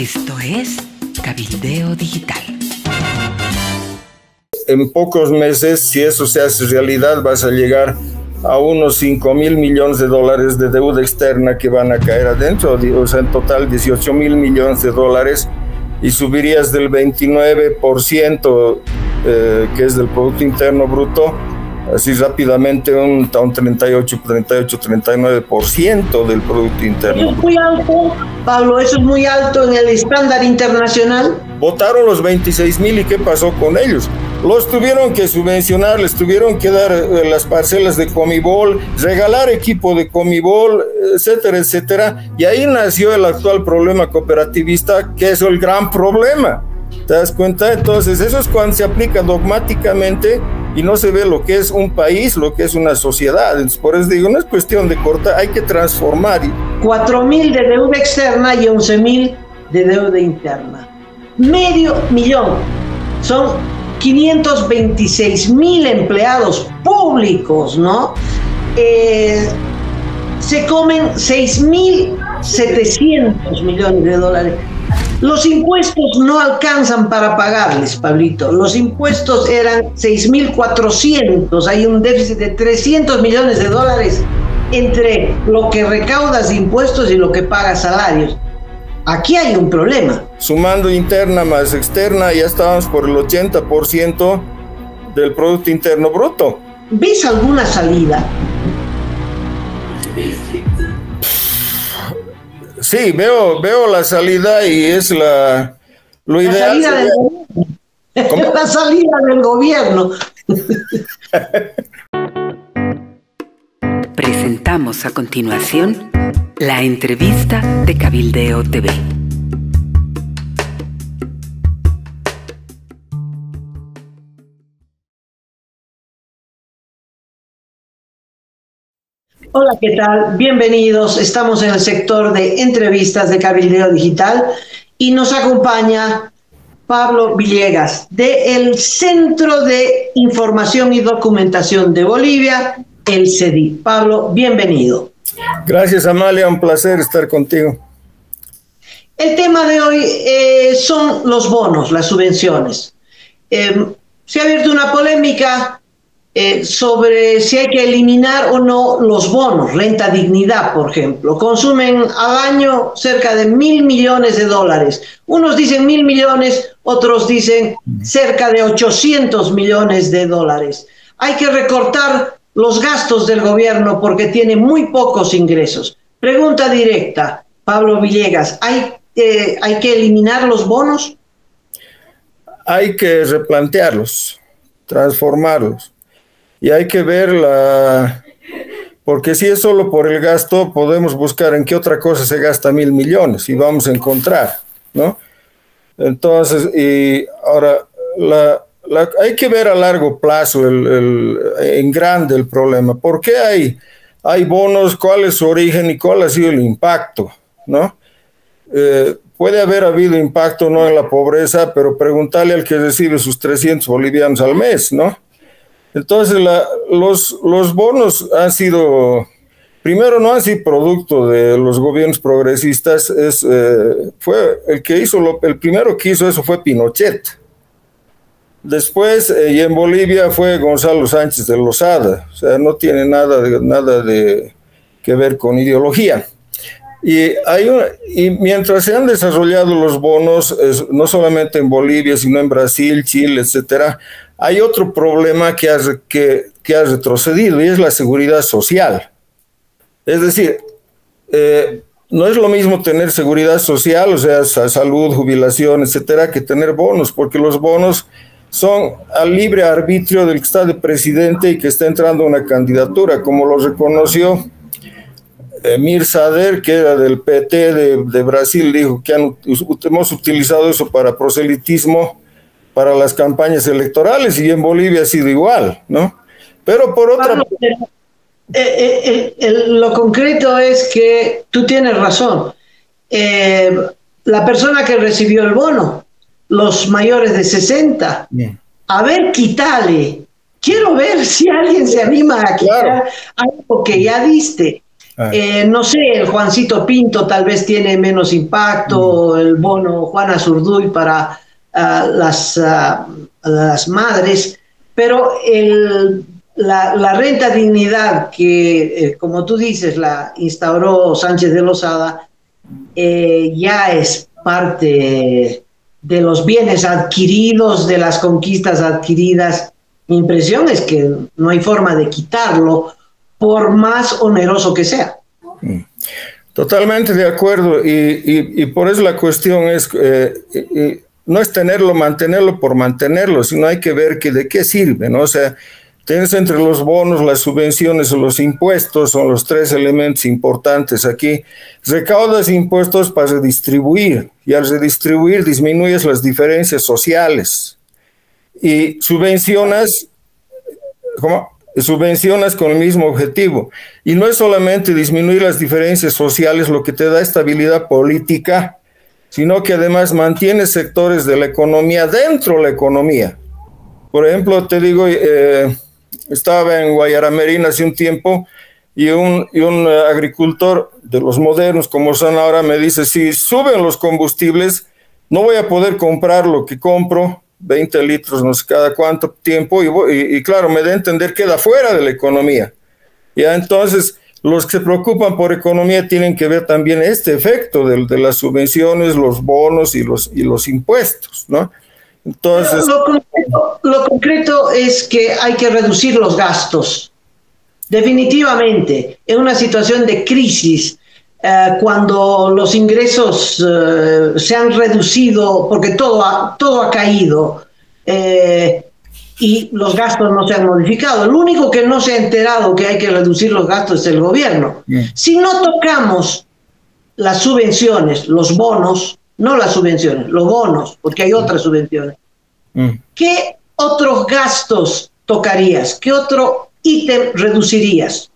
Esto es Cabildeo Digital. En pocos meses, si eso se hace realidad, vas a llegar a unos 5.000 millones de dólares de deuda externa que van a caer adentro, o sea, en total 18.000 millones de dólares, y subirías del 29%, que es del Producto Interno Bruto, así rápidamente a un 39% del Producto Interno. Eso es muy alto, Pablo, eso es muy alto en el estándar internacional. Votaron los 26.000 y ¿qué pasó con ellos? Los tuvieron que subvencionar, les tuvieron que dar las parcelas de Comibol, regalar equipo de Comibol, etcétera, etcétera. Y ahí nació el actual problema cooperativista, que es el gran problema. ¿Te das cuenta? Entonces, eso es cuando se aplica dogmáticamente y no se ve lo que es un país, lo que es una sociedad. Entonces, por eso digo, no es cuestión de cortar, hay que transformar. 4.000 de deuda externa y 11.000 de deuda interna. Medio millón. Son 526.000 empleados públicos, ¿no? Se comen 6.700 millones de dólares. Los impuestos no alcanzan para pagarles, Pablito. Los impuestos eran 6.400. Hay un déficit de 300 millones de dólares entre lo que recaudas de impuestos y lo que pagas salarios. Aquí hay un problema. Sumando interna más externa, ya estábamos por el 80% del Producto Interno Bruto. ¿Ves alguna salida? Sí, veo la salida y es lo ideal. La salida del gobierno. Presentamos a continuación la entrevista de Cabildeo TV. Hola, ¿qué tal? Bienvenidos. Estamos en el sector de entrevistas de Cabildeo Digital y nos acompaña Pablo Villegas del Centro de Información y Documentación de Bolivia, el CEDI. Pablo, bienvenido. Gracias, Amalia, un placer estar contigo. El tema de hoy son los bonos, las subvenciones. Se ha abierto una polémica sobre si hay que eliminar o no los bonos, renta dignidad, por ejemplo. Consumen al año cerca de 1.000 millones de dólares. Unos dicen 1.000 millones, otros dicen cerca de 800 millones de dólares. Hay que recortar los gastos del gobierno porque tiene muy pocos ingresos. Pregunta directa, Pablo Villegas, ¿hay que eliminar los bonos? Hay que replantearlos, transformarlos. Y hay que ver porque si es solo por el gasto, podemos buscar en qué otra cosa se gasta 1.000 millones y vamos a encontrar, ¿no? Entonces, y ahora, hay que ver a largo plazo, en grande el problema. ¿Por qué hay bonos? ¿Cuál es su origen y cuál ha sido el impacto, ¿no? Puede haber habido impacto no en la pobreza, pero preguntarle al que recibe sus 300 bolivianos al mes, ¿no? Entonces, los bonos han sido, primero no han sido producto de los gobiernos progresistas, fue el primero que hizo eso fue Pinochet. Después, y en Bolivia fue Gonzalo Sánchez de Lozada, o sea, no tiene nada que ver con ideología. Y mientras se han desarrollado los bonos, no solamente en Bolivia, sino en Brasil, Chile, etcétera, hay otro problema que ha retrocedido y es la seguridad social. Es decir, no es lo mismo tener seguridad social, o sea, salud, jubilación, etcétera, que tener bonos, porque los bonos son al libre arbitrio del que está de presidente y que está entrando a una candidatura, como lo reconoció Mir Sader, que era del PT de Brasil, dijo que hemos utilizado eso para proselitismo, para las campañas electorales, y en Bolivia ha sido igual, ¿no? Pero por otra parte... Lo concreto es que tú tienes razón. La persona que recibió el bono, los mayores de 60, a ver, quítale. Quiero ver si alguien se anima a quitar algo que ya diste. No sé, el Juancito Pinto tal vez tiene menos impacto, el bono Juana Zurduy para las madres, pero la renta dignidad que, como tú dices, la instauró Sánchez de Lozada, ya es parte de los bienes adquiridos, de las conquistas adquiridas. Mi impresión es que no hay forma de quitarlo, por más oneroso que sea. Totalmente de acuerdo, y por eso la cuestión es, no es mantenerlo por mantenerlo, sino hay que ver de qué sirve, ¿no? O sea, tienes entre los bonos, las subvenciones o los impuestos, son los tres elementos importantes aquí. Recaudas impuestos para redistribuir, y al redistribuir disminuyes las diferencias sociales, y subvencionas con el mismo objetivo. Y no es solamente disminuir las diferencias sociales lo que te da estabilidad política, sino que además mantiene sectores de la economía dentro de la economía. Por ejemplo, te digo, estaba en Guayaramerín hace un tiempo y un agricultor de los modernos como son ahora me dice, si suben los combustibles, no voy a poder comprar lo que compro, 20 litros, no sé cada cuánto tiempo, y claro, me da a entender que queda fuera de la economía. Ya, entonces, los que se preocupan por economía tienen que ver también este efecto de las subvenciones, los bonos y los impuestos, ¿no? Entonces, lo concreto es que hay que reducir los gastos. Definitivamente, en una situación de crisis, cuando los ingresos se han reducido, porque todo ha caído, y los gastos no se han modificado. El único que no se ha enterado que hay que reducir los gastos es el gobierno. Si no tocamos las subvenciones, los bonos, no las subvenciones, los bonos, porque hay otras subvenciones, ¿qué otros gastos tocarías? ¿Qué otro ítem reducirías?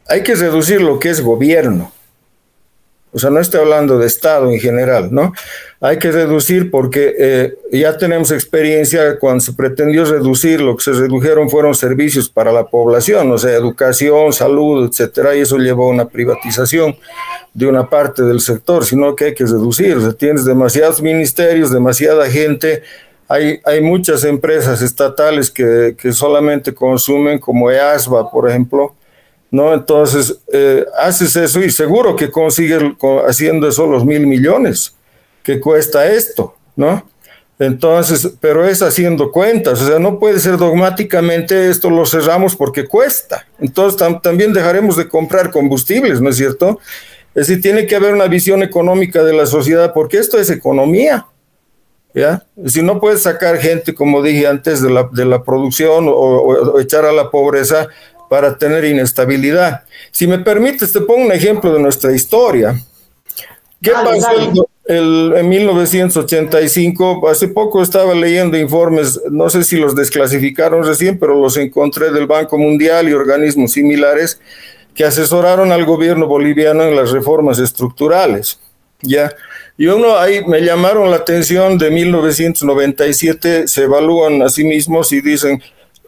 Hay que reducir lo que es gobierno. O sea, no estoy hablando de Estado en general, ¿no? Hay que reducir porque ya tenemos experiencia cuando se pretendió reducir, lo que se redujeron fueron servicios para la población, o sea, educación, salud, etcétera, y eso llevó a una privatización de una parte del sector, sino que hay que reducir. O sea, tienes demasiados ministerios, demasiada gente, hay muchas empresas estatales que solamente consumen, como EASBA, por ejemplo, ¿no? Entonces, haces eso y seguro que consigues haciendo eso los 1.000 millones que cuesta esto, ¿no? Entonces, pero es haciendo cuentas, o sea, no puede ser dogmáticamente esto lo cerramos porque cuesta. Entonces, también dejaremos de comprar combustibles, ¿no es cierto? Es decir, tiene que haber una visión económica de la sociedad porque esto es economía, ¿ya? Es decir, no puedes sacar gente, como dije antes, de la producción o echar a la pobreza para tener inestabilidad. Si me permites, te pongo un ejemplo de nuestra historia. ¿Qué pasó en 1985? Hace poco estaba leyendo informes, no sé si los desclasificaron recién, pero los encontré del Banco Mundial y organismos similares que asesoraron al gobierno boliviano en las reformas estructurales, ¿ya? Y ahí me llamaron la atención de 1997, se evalúan a sí mismos y dicen,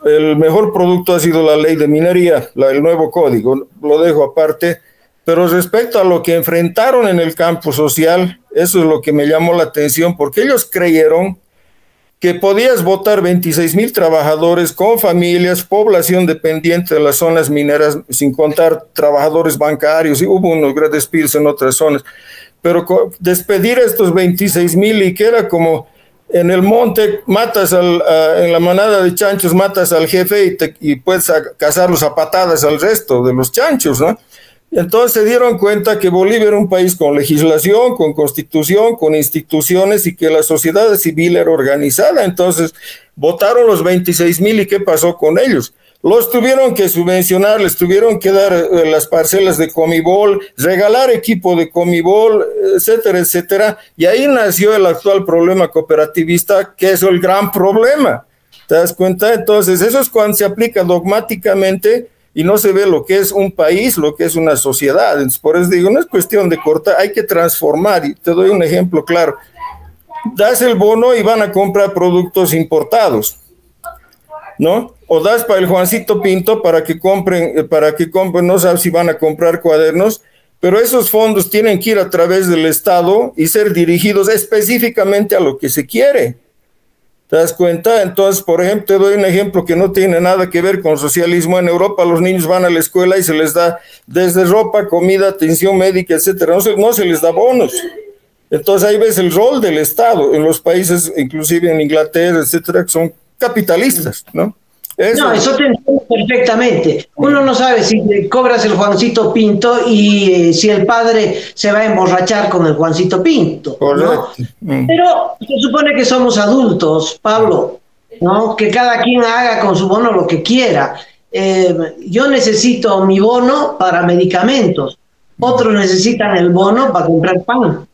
el mejor producto ha sido la ley de minería, el nuevo código, lo dejo aparte, pero respecto a lo que enfrentaron en el campo social, eso es lo que me llamó la atención, porque ellos creyeron que podías votar 26,000 trabajadores con familias, población dependiente de las zonas mineras, sin contar trabajadores bancarios, y hubo unos grandes despidos en otras zonas, pero despedir a estos 26,000 y que era como en el monte, matas en la manada de chanchos, matas al jefe y puedes cazarlos a patadas al resto de los chanchos, ¿no? Entonces se dieron cuenta que Bolivia era un país con legislación, con constitución, con instituciones y que la sociedad civil era organizada. Entonces votaron los 26,000 y ¿qué pasó con ellos? Los tuvieron que subvencionar, les tuvieron que dar las parcelas de Comibol, regalar equipo de Comibol, etcétera, etcétera. Y ahí nació el actual problema cooperativista, que es el gran problema. ¿Te das cuenta? Entonces, eso es cuando se aplica dogmáticamente y no se ve lo que es un país, lo que es una sociedad. Entonces, por eso digo, no es cuestión de cortar, hay que transformar. Y te doy un ejemplo claro. Das el bono y van a comprar productos importados. ¿no? O das para el Juancito Pinto para que compren, no sabes si van a comprar cuadernos, pero esos fondos tienen que ir a través del Estado y ser dirigidos específicamente a lo que se quiere. ¿Te das cuenta? Entonces, por ejemplo, te doy un ejemplo que no tiene nada que ver con socialismo. En Europa los niños van a la escuela y se les da desde ropa, comida, atención médica, etcétera. No se les da bonos. Entonces ahí ves el rol del Estado en los países, inclusive en Inglaterra, etcétera, que son capitalistas, ¿no? Eso te entiendo perfectamente. Uno no sabe si le cobras el Juancito Pinto y si el padre se va a emborrachar con el Juancito Pinto, ¿no? Pero se supone que somos adultos, Pablo, ¿no? Que cada quien haga con su bono lo que quiera. Yo necesito mi bono para medicamentos, otros necesitan el bono para comprar pan.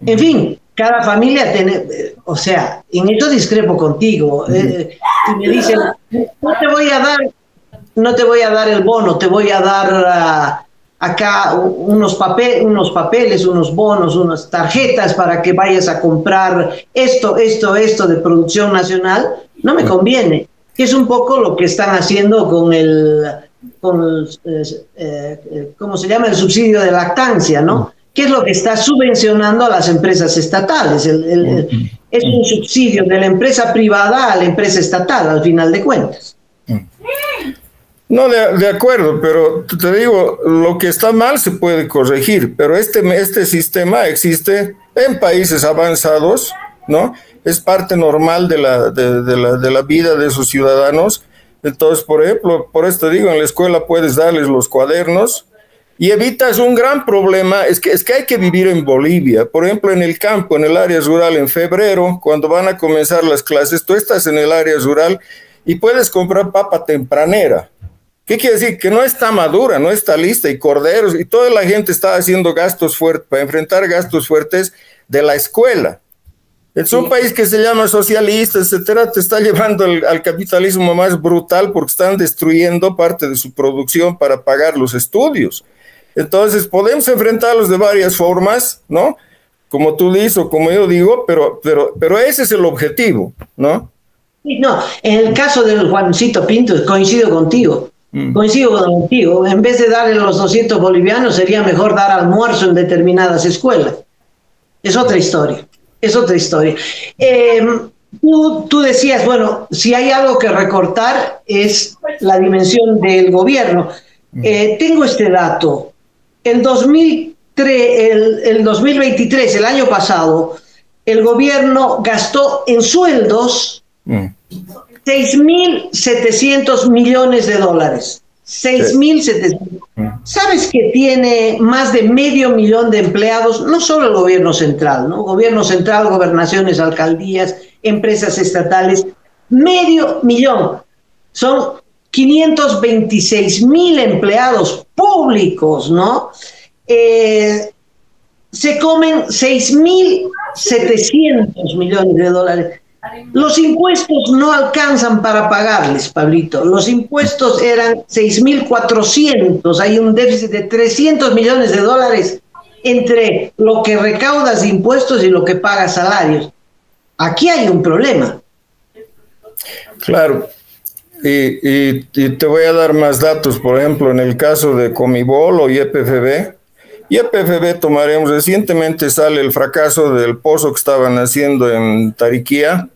En fin, cada familia tiene, o sea, en eso discrepo contigo. Si me dicen, no te voy a dar el bono, te voy a dar acá unos papeles, unos bonos, unas tarjetas para que vayas a comprar esto de producción nacional, no me conviene. Es un poco lo que están haciendo con ¿cómo se llama? El subsidio de lactancia, ¿no? ¿Qué es lo que está subvencionando a las empresas estatales? Es un subsidio de la empresa privada a la empresa estatal, al final de cuentas. No, de acuerdo, pero te digo, lo que está mal se puede corregir, pero este sistema existe en países avanzados, ¿no? Es parte normal de la vida de sus ciudadanos. Entonces, por ejemplo, por esto digo, en la escuela puedes darles los cuadernos, y evitas un gran problema, es que hay que vivir en Bolivia. Por ejemplo, en el campo, en el área rural, en febrero, cuando van a comenzar las clases, tú estás en el área rural y puedes comprar papa tempranera. ¿Qué quiere decir? Que no está madura, no está lista, y corderos, y toda la gente está haciendo gastos fuertes, para enfrentar gastos fuertes de la escuela. Es un país que se llama socialista, etcétera, te está llevando al capitalismo más brutal porque están destruyendo parte de su producción para pagar los estudios. Entonces, podemos enfrentarlos de varias formas, ¿no? Como tú dices o como yo digo, pero ese es el objetivo, ¿no? No, en el caso del Juancito Pinto, coincido contigo. Coincido contigo. En vez de darle los 200 bolivianos, sería mejor dar almuerzo en determinadas escuelas. Es otra historia. Es otra historia. Tú decías, bueno, si hay algo que recortar es la dimensión del gobierno. Tengo este dato. El 2023, el año pasado, el gobierno gastó en sueldos 6.700 millones de dólares. 6.700. ¿Sabes que tiene más de 500.000 de empleados? No solo el gobierno central, ¿no? Gobierno central, gobernaciones, alcaldías, empresas estatales. 500.000. Son 526.000 empleados públicos, ¿no? Se comen 6.700 millones de dólares. Los impuestos no alcanzan para pagarles, Pablito. Los impuestos eran 6.400. Hay un déficit de 300 millones de dólares entre lo que recaudas de impuestos y lo que pagas salarios. Aquí hay un problema. Claro. Y te voy a dar más datos, por ejemplo, en el caso de Comibol o YPFB. YPFB tomaremos, recientemente sale el fracaso del pozo que estaban haciendo en Tariquía,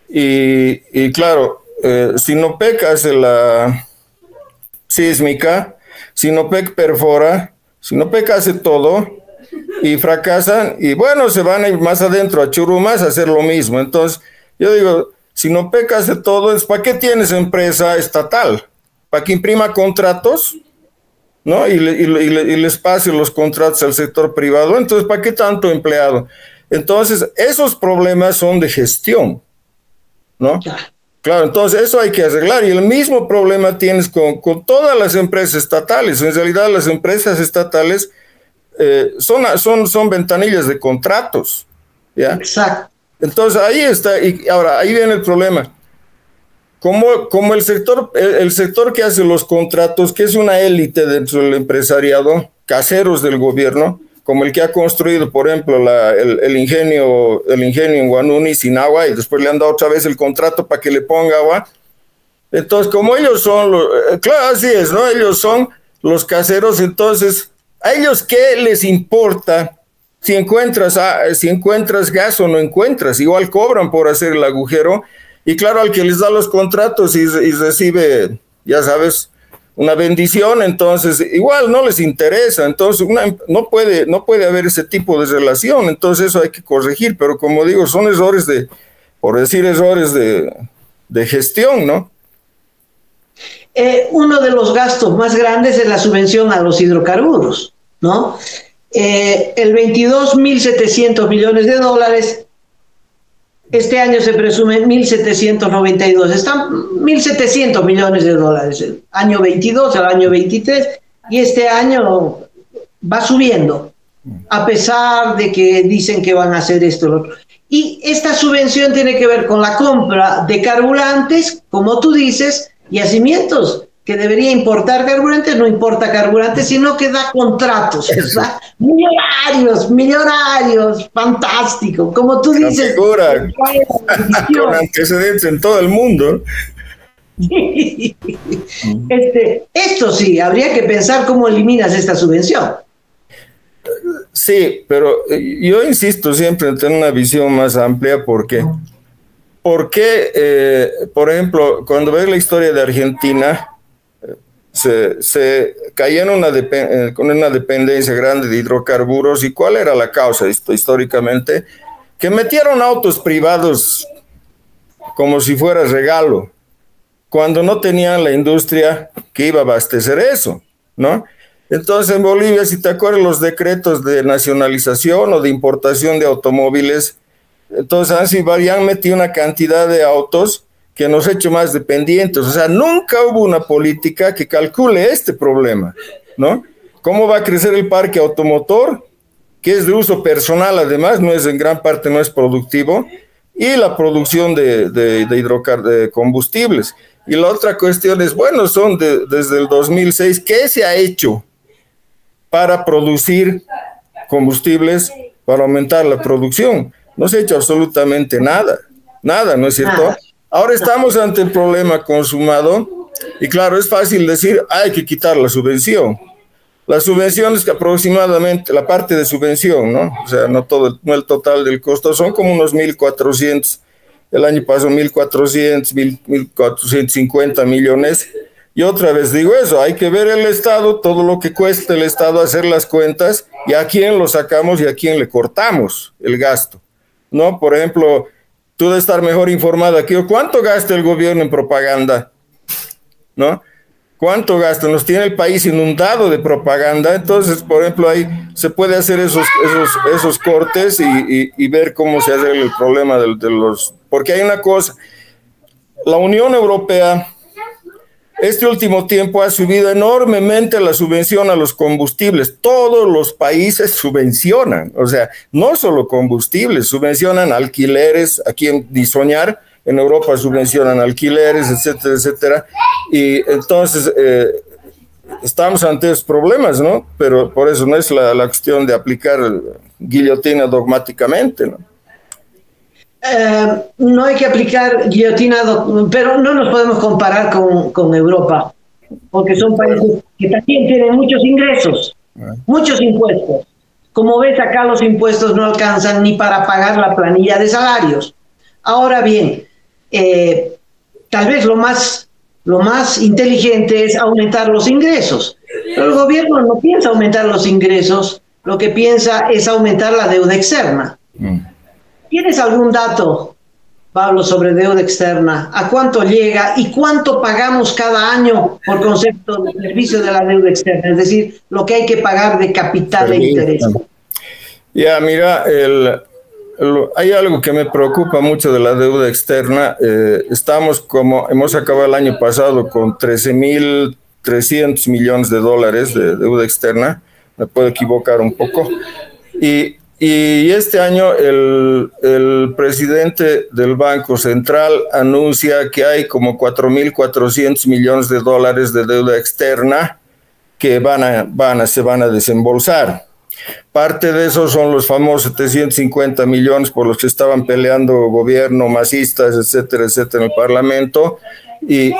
y claro, Sinopec hace la sísmica, Sinopec perfora, Sinopec hace todo, y fracasan, y bueno, se van a ir más adentro a Churumas a hacer lo mismo. Entonces, yo digo, Sinopec hace todo, ¿para qué tienes empresa estatal? ¿Para que imprima contratos? ¿No? Y les pase los contratos al sector privado. Entonces, ¿para qué tanto empleado? Entonces, esos problemas son de gestión, ¿no? Claro, entonces eso hay que arreglar. Y el mismo problema tienes con todas las empresas estatales. En realidad, las empresas estatales son ventanillas de contratos, ¿ya? Exacto. Entonces, ahí está. Y ahora, ahí viene el problema. Como el sector que hace los contratos, que es una élite dentro del empresariado, caseros del gobierno, como el que ha construido, por ejemplo, el ingenio en Guanuni sin agua, y después le han dado otra vez el contrato para que le ponga agua, Entonces, como ellos son, claro, así es, ¿no? Ellos son los caseros, entonces, ¿a ellos qué les importa si encuentras gas o no encuentras? Igual cobran por hacer el agujero, y claro, al que les da los contratos y recibe, ya sabes, una bendición, entonces igual no les interesa, entonces no puede haber ese tipo de relación, entonces eso hay que corregir, pero como digo, son errores errores de gestión, ¿no? Uno de los gastos más grandes es la subvención a los hidrocarburos, ¿no? El 22.700 millones de dólares, este año se presume 1.792, están 1.700 millones de dólares, el año 22 al año 23, y este año va subiendo, a pesar de que dicen que van a hacer esto, lo otro. Y esta subvención tiene que ver con la compra de carburantes, como tú dices, y yacimientos, que debería importar carburantes, no importa carburantes, sino que da contratos, ¿verdad? Millonarios, fantástico, como tú dices. Figura, con antecedentes en todo el mundo. Esto sí, habría que pensar cómo eliminas esta subvención. Sí, pero yo insisto siempre en tener una visión más amplia porque, por ejemplo, cuando ves la historia de Argentina, se caía con una dependencia grande de hidrocarburos. ¿Y cuál era la causa históricamente? Que metieron autos privados como si fuera regalo, cuando no tenían la industria que iba a abastecer eso, ¿no? Entonces en Bolivia, si te acuerdas los decretos de nacionalización o de importación de automóviles, entonces han metido una cantidad de autos que nos ha hecho más dependientes. O sea, nunca hubo una política que calcule este problema, ¿no? ¿Cómo va a crecer el parque automotor? Que es de uso personal, además, en gran parte no es productivo, y la producción de combustibles. Y la otra cuestión es, bueno, desde el 2006, ¿qué se ha hecho para producir combustibles, para aumentar la producción? No se ha hecho absolutamente nada, ¿no es cierto? Ahora estamos ante el problema consumado, y claro, es fácil decir, hay que quitar la subvención. La subvención es que aproximadamente, la parte de subvención, ¿no? O sea, no el total del costo, son como unos 1.400, el año pasado 1.400, 1.450 millones. Y otra vez digo eso, hay que ver el Estado, todo lo que cuesta el Estado, hacer las cuentas, y a quién lo sacamos y a quién le cortamos el gasto, ¿no? Por ejemplo, tú debes estar mejor informada que yo. ¿Cuánto gasta el gobierno en propaganda? ¿No? ¿Cuánto gasta? Nos tiene el país inundado de propaganda. Entonces, por ejemplo, ahí se puede hacer esos cortes y ver cómo se arregla el problema de los... Porque hay una cosa, la Unión Europea este último tiempo ha subido enormemente la subvención a los combustibles. Todos los países subvencionan, o sea, no solo combustibles, subvencionan alquileres, aquí en Disoñar, en Europa subvencionan alquileres, etcétera, etcétera. Y entonces estamos ante esos problemas, ¿no? Pero por eso no es la cuestión de aplicar guillotina dogmáticamente, ¿no? No hay que aplicar guillotina, pero no nos podemos comparar con Europa, porque son países que también tienen muchos ingresos, muchos impuestos. Como ves, acá los impuestos no alcanzan ni para pagar la planilla de salarios. Ahora bien, tal vez lo más inteligente es aumentar los ingresos, pero el gobierno no piensa aumentar los ingresos, lo que piensa es aumentar la deuda externa. ¿Tienes algún dato, Pablo, sobre deuda externa? ¿A cuánto llega y cuánto pagamos cada año por concepto de servicio de la deuda externa? Es decir, lo que hay que pagar de capital e interés. Ya, mira, hay algo que me preocupa mucho de la deuda externa. Hemos acabado el año pasado con 13.300 millones de dólares de deuda externa. Me puedo equivocar un poco. Y este año el presidente del Banco Central anuncia que hay como 4.400 millones de dólares de deuda externa que se van a desembolsar. Parte de eso son los famosos 750 millones por los que estaban peleando gobierno, masistas, etcétera, etcétera, en el Parlamento. Y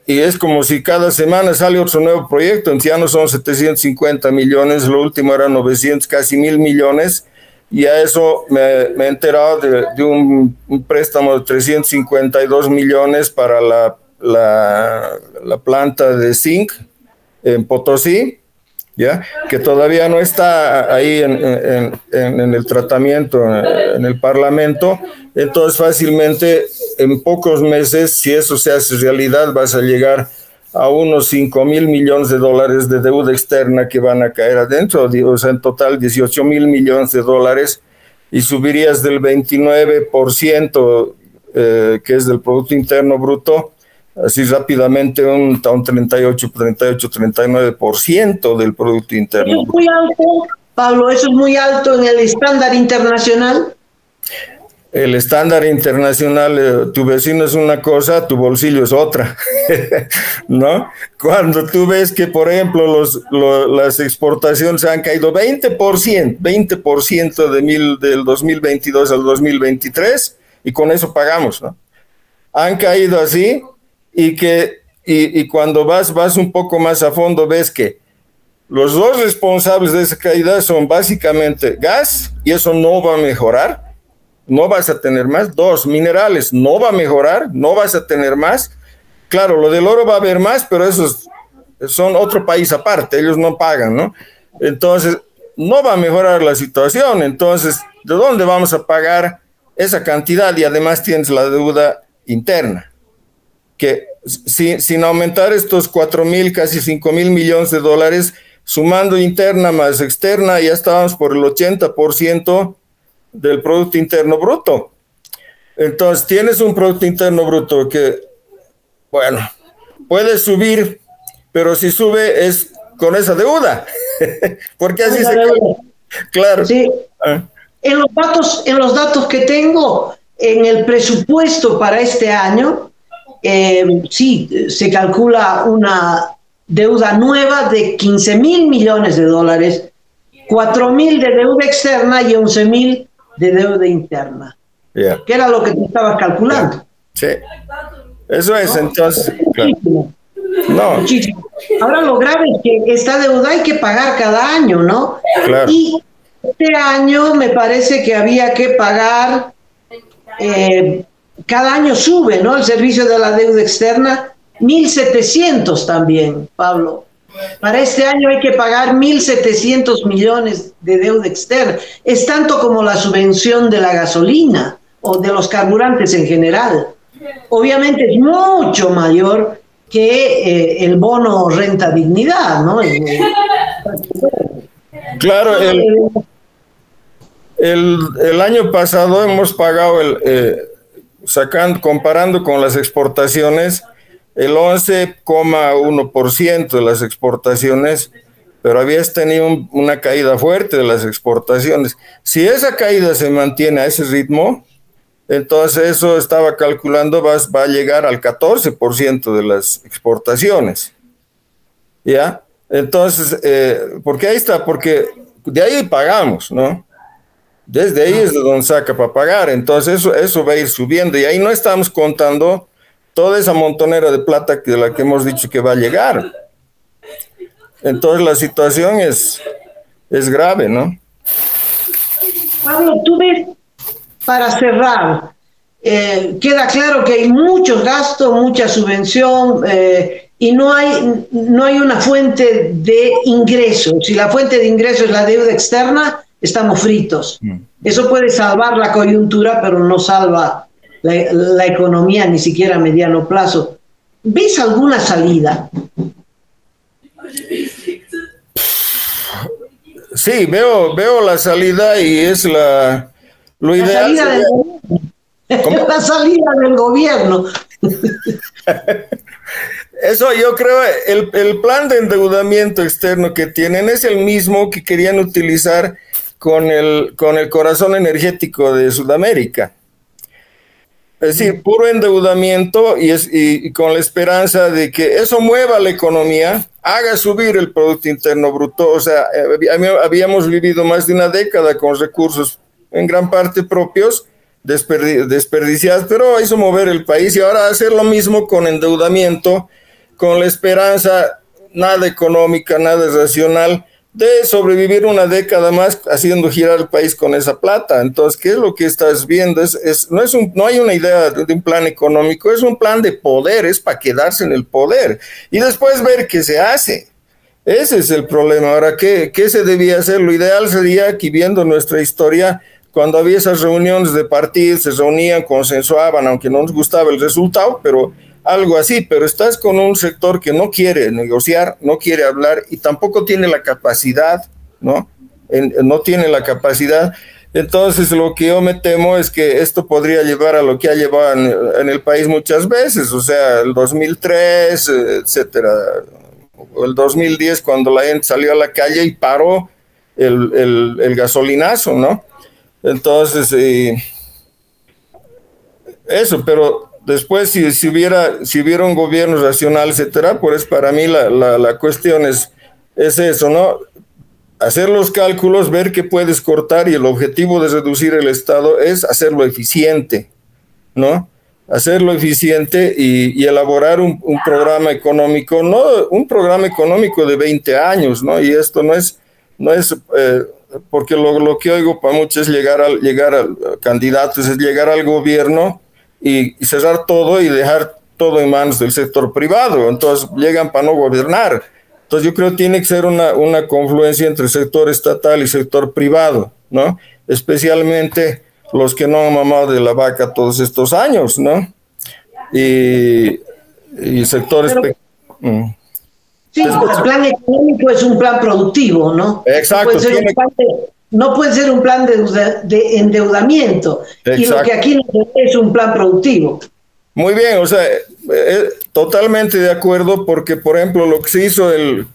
es como si cada semana sale otro nuevo proyecto. En ya no son 750 millones, lo último era 900, casi 1.000 millones. Y a eso me he enterado de un préstamo de 352 millones para la planta de zinc en Potosí, ¿ya? Que todavía no está ahí en el tratamiento en el Parlamento. Entonces fácilmente en pocos meses, si eso se hace realidad, vas a llegar a unos 5.000 millones de dólares de deuda externa que van a caer adentro, o sea, en total 18.000 millones de dólares, y subirías del 29%, que es del Producto Interno Bruto, así rápidamente a un 39% del Producto Interno Bruto. Es muy alto, Pablo, eso es muy alto en el estándar internacional. El estándar internacional, tu vecino es una cosa, tu bolsillo es otra, ¿no? Cuando tú ves que, por ejemplo, las exportaciones han caído 20% del 2022 al 2023, y con eso pagamos, ¿no? Han caído así, y cuando vas un poco más a fondo, ves que los dos responsables de esa caída son básicamente gas, y eso no va a mejorar. No vas a tener más. Dos, minerales, no va a mejorar, no vas a tener más. Claro, lo del oro va a haber más, pero esos son otro país aparte, ellos no pagan, ¿no? Entonces, no va a mejorar la situación. Entonces, ¿de dónde vamos a pagar esa cantidad? Y además tienes la deuda interna, que sin aumentar estos 4.000, casi 5.000 millones de dólares, sumando interna más externa, ya estábamos por el 80% del Producto Interno Bruto. Entonces tienes un Producto Interno Bruto que, bueno, puede subir, pero si sube es con esa deuda, porque así se... Claro. Sí. En los datos que tengo, en el presupuesto para este año, sí, se calcula una deuda nueva de 15.000 millones de dólares, 4.000 de deuda externa y 11.000 de deuda interna, que era lo que tú estabas calculando. Sí, eso es, ¿no? Entonces, Muchísimo. Claro. No. Muchísimo. Ahora lo grave es que esta deuda hay que pagar cada año, ¿no? Claro. Y este año me parece que había que pagar, cada año sube, ¿no? El servicio de la deuda externa, 1.700 también, Pablo. Para este año hay que pagar 1.700 millones de deuda externa. Es tanto como la subvención de la gasolina o de los carburantes en general. Obviamente es mucho mayor que el bono renta dignidad, ¿no? Claro, el año pasado hemos pagado, comparando con las exportaciones, el 11,1% de las exportaciones, pero habías tenido una caída fuerte de las exportaciones. Si esa caída se mantiene a ese ritmo, entonces eso estaba calculando, va a llegar al 14% de las exportaciones. ¿Ya? Entonces, porque ahí está, porque de ahí pagamos, ¿no? Desde ahí es de donde saca para pagar, entonces eso va a ir subiendo, y ahí no estamos contando toda esa montonera de plata de la que hemos dicho que va a llegar. Entonces la situación es grave, ¿no? Pablo, tú ves, para cerrar, queda claro que hay muchos gastos, mucha subvención, y no hay una fuente de ingresos. Si la fuente de ingresos es la deuda externa, estamos fritos. Eso puede salvar la coyuntura, pero no salva la economía, ni siquiera a mediano plazo. ¿Ves alguna salida? Sí, veo la salida, y es lo ideal. La salida del gobierno. Eso yo creo, el plan de endeudamiento externo que tienen es el mismo que querían utilizar con el corazón energético de Sudamérica. Es decir, puro endeudamiento, y con la esperanza de que eso mueva la economía, haga subir el Producto Interno Bruto. O sea, habíamos vivido más de una década con recursos en gran parte propios, desperdiciados, pero hizo mover el país, y ahora hacer lo mismo con endeudamiento, con la esperanza nada económica, nada racional, de sobrevivir una década más haciendo girar el país con esa plata. Entonces, ¿qué es lo que estás viendo? No hay una idea de un plan económico, es un plan de poder, es para quedarse en el poder y después ver qué se hace. Ese es el problema. Ahora, ¿qué se debía hacer? Lo ideal sería, aquí viendo nuestra historia, cuando había esas reuniones de partidos, se reunían, consensuaban, aunque no nos gustaba el resultado, pero algo así. Pero estás con un sector que no quiere negociar, no quiere hablar y tampoco tiene la capacidad, ¿no? No tiene la capacidad. Entonces, lo que yo me temo es que esto podría llevar a lo que ha llevado en el país muchas veces, o sea, el 2003, etcétera, o el 2010, cuando la gente salió a la calle y paró el gasolinazo, ¿no? Entonces, eso, pero después si hubiera un gobierno racional, etcétera, pues para mí la cuestión es eso, ¿no? Hacer los cálculos, ver qué puedes cortar, y el objetivo de reducir el Estado es hacerlo eficiente, ¿no? Hacerlo eficiente y elaborar un programa económico, no un programa económico de 20 años, ¿no? Y esto no es porque lo que oigo para muchos es llegar a candidatos, es llegar al gobierno y cerrar todo y dejar todo en manos del sector privado. Entonces llegan para no gobernar. Entonces yo creo que tiene que ser una confluencia entre sector estatal y sector privado, ¿no? Especialmente los que no han mamado de la vaca todos estos años, ¿no? Y sectores pequeños. Sí, el plan económico es un plan productivo, ¿no? Exacto. No puede ser un plan de endeudamiento. Exacto. Y lo que aquí es un plan productivo. Muy bien, o sea, totalmente de acuerdo, porque, por ejemplo, lo que se hizo en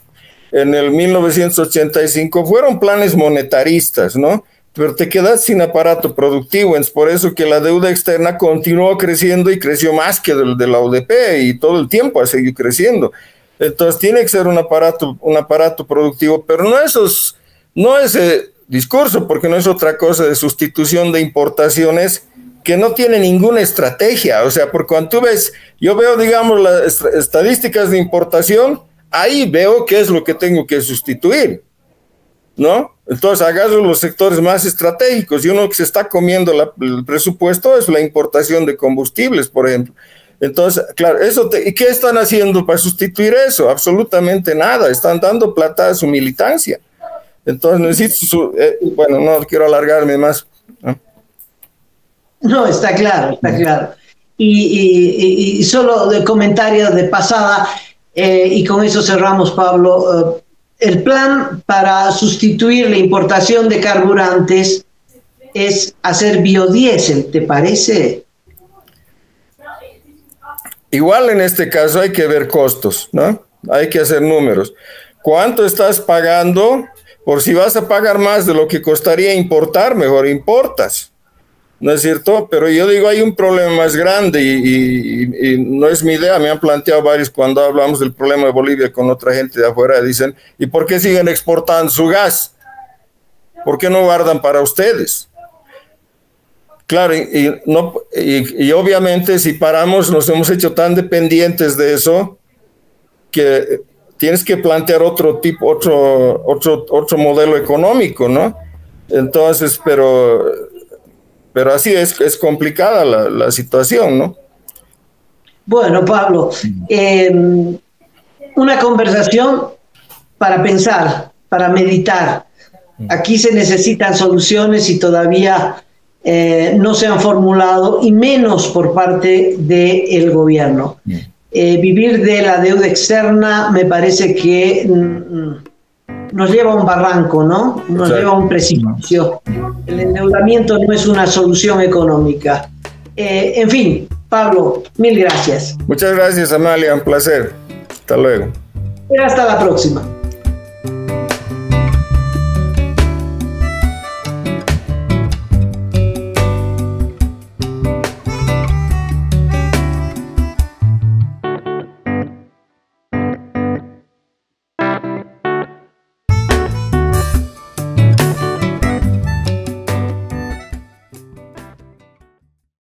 el 1985 fueron planes monetaristas, ¿no? Pero te quedas sin aparato productivo. Es por eso que la deuda externa continuó creciendo y creció más que de la ODP, y todo el tiempo ha seguido creciendo. Entonces tiene que ser un aparato productivo, pero no ese discurso, porque no es otra cosa de sustitución de importaciones que no tiene ninguna estrategia. O sea, porque cuando tú ves, yo veo, digamos, las estadísticas de importación, ahí veo qué es lo que tengo que sustituir, ¿no? Entonces agarro los sectores más estratégicos, y uno que se está comiendo el presupuesto es la importación de combustibles, por ejemplo. Entonces, claro, ¿y qué están haciendo para sustituir eso? Absolutamente nada. Están dando plata a su militancia. Entonces necesito bueno, no quiero alargarme más, ¿no? No, está claro, está claro. Y solo de comentario de pasada, y con eso cerramos, Pablo, el plan para sustituir la importación de carburantes es hacer biodiesel, ¿te parece? Igual en este caso hay que ver costos, ¿no? Hay que hacer números. ¿Cuánto estás pagando? Por si vas a pagar más de lo que costaría importar, mejor importas, ¿no es cierto? Pero yo digo, hay un problema más grande, y no es mi idea, me han planteado varios cuando hablamos del problema de Bolivia con otra gente de afuera, dicen, ¿y por qué siguen exportando su gas? ¿Por qué no guardan para ustedes? Claro, y obviamente si paramos, nos hemos hecho tan dependientes de eso que tienes que plantear otro modelo económico, ¿no? Entonces, pero así es complicada la situación, ¿no? Bueno, Pablo, una conversación para pensar, para meditar. Aquí se necesitan soluciones y todavía no se han formulado, y menos por parte del gobierno. Vivir de la deuda externa me parece que nos lleva a un barranco, ¿no? Nos lleva a un precipicio. El endeudamiento no es una solución económica. En fin, Pablo, mil gracias. Muchas gracias, Amalia, un placer. Hasta luego. Hasta la próxima.